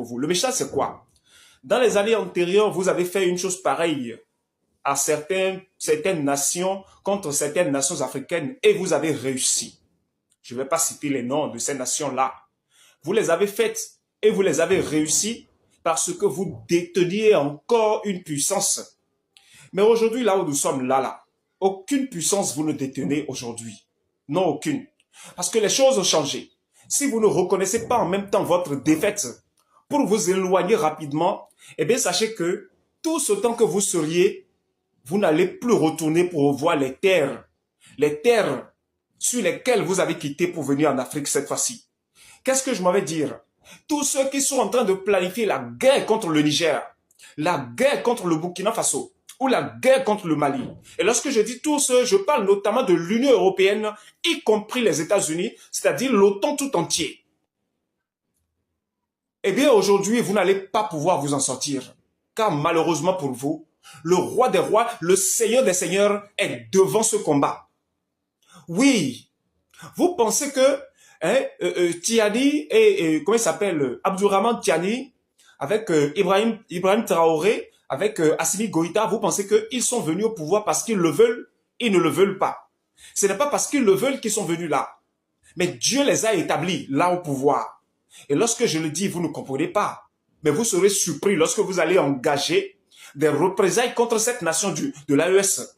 vous. Le méchant, c'est quoi? Dans les années antérieures, vous avez fait une chose pareille à certaines nations, contre certaines nations africaines, et vous avez réussi. Je ne vais pas citer les noms de ces nations-là. Vous les avez faites et vous les avez réussi parce que vous déteniez encore une puissance. Mais aujourd'hui, là où nous sommes là, aucune puissance vous ne détenez aujourd'hui. Non, aucune. Parce que les choses ont changé. Si vous ne reconnaissez pas en même temps votre défaite pour vous éloigner rapidement, eh bien, sachez que tout ce temps que vous seriez, vous n'allez plus retourner pour voir les terres sur lesquelles vous avez quitté pour venir en Afrique cette fois-ci. Qu'est-ce que je m'en vais dire? Tous ceux qui sont en train de planifier la guerre contre le Niger, la guerre contre le Burkina Faso, ou la guerre contre le Mali. Et lorsque je dis tous, je parle notamment de l'Union européenne, y compris les États-Unis, c'est-à-dire l'OTAN tout entier. Eh bien, aujourd'hui, vous n'allez pas pouvoir vous en sortir. Car malheureusement pour vous, le roi des rois, le seigneur des seigneurs est devant ce combat. Oui, vous pensez que Tiani et comment il s'appelle, Abdourahmane Tiani, avec Ibrahim Traoré, avec Assimi Goïta, vous pensez qu'ils sont venus au pouvoir parce qu'ils le veulent? Ils ne le veulent pas. Ce n'est pas parce qu'ils le veulent qu'ils sont venus là. Mais Dieu les a établis là au pouvoir. Et lorsque je le dis, vous ne comprenez pas. Mais vous serez surpris lorsque vous allez engager des représailles contre cette nation de l'AES.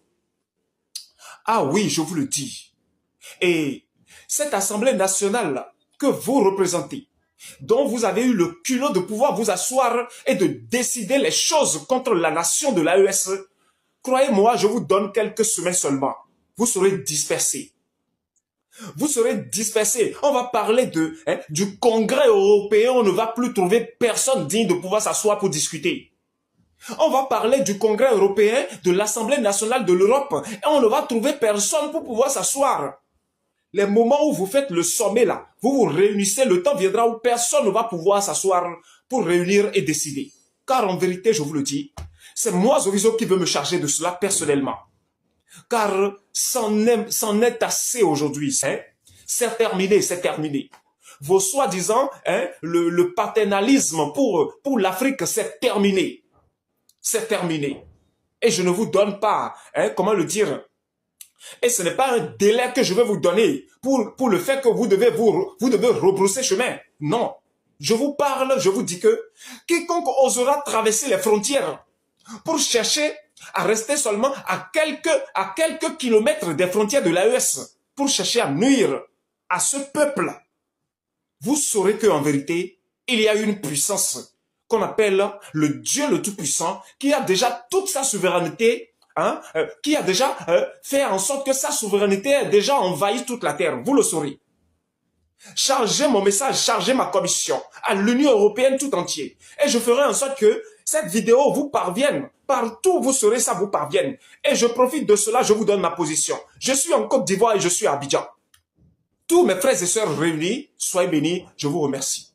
Ah oui, je vous le dis. Et cette Assemblée nationale que vous représentez, dont vous avez eu le culot de pouvoir vous asseoir et de décider les choses contre la nation de l'AES, croyez-moi, je vous donne quelques semaines seulement. Vous serez dispersés. Vous serez dispersés. On va parler du Congrès européen. On ne va plus trouver personne digne de pouvoir s'asseoir pour discuter. On va parler du Congrès européen, de l'Assemblée nationale de l'Europe. Et on ne va trouver personne pour pouvoir s'asseoir. Les moments où vous faites le sommet là, vous vous réunissez, le temps viendra où personne ne va pouvoir s'asseoir pour réunir et décider. Car en vérité, je vous le dis, c'est moi, Zoviso, qui veux me charger de cela personnellement. Car c'en est assez aujourd'hui. C'est terminé, c'est terminé. Vos soi-disant, le paternalisme pour l'Afrique, c'est terminé. C'est terminé. Et je ne vous donne pas, comment le dire, et ce n'est pas un délai que je vais vous donner pour le fait que vous devez rebrousser chemin. Non. Je vous parle, je vous dis que quiconque osera traverser les frontières pour chercher à rester seulement à quelques kilomètres des frontières de l'AES, pour chercher à nuire à ce peuple, vous saurez qu'en vérité, il y a une puissance qu'on appelle le Dieu le Tout-Puissant qui a déjà toute sa souveraineté, qui a déjà fait en sorte que sa souveraineté ait déjà envahi toute la terre. Vous le saurez. Chargez mon message, chargez ma commission à l'Union européenne tout entier. Et je ferai en sorte que cette vidéo vous parvienne. Partout où vous serez, ça vous parvienne. Et je profite de cela, je vous donne ma position. Je suis en Côte d'Ivoire et je suis à Abidjan. Tous mes frères et sœurs réunis, soyez bénis, je vous remercie.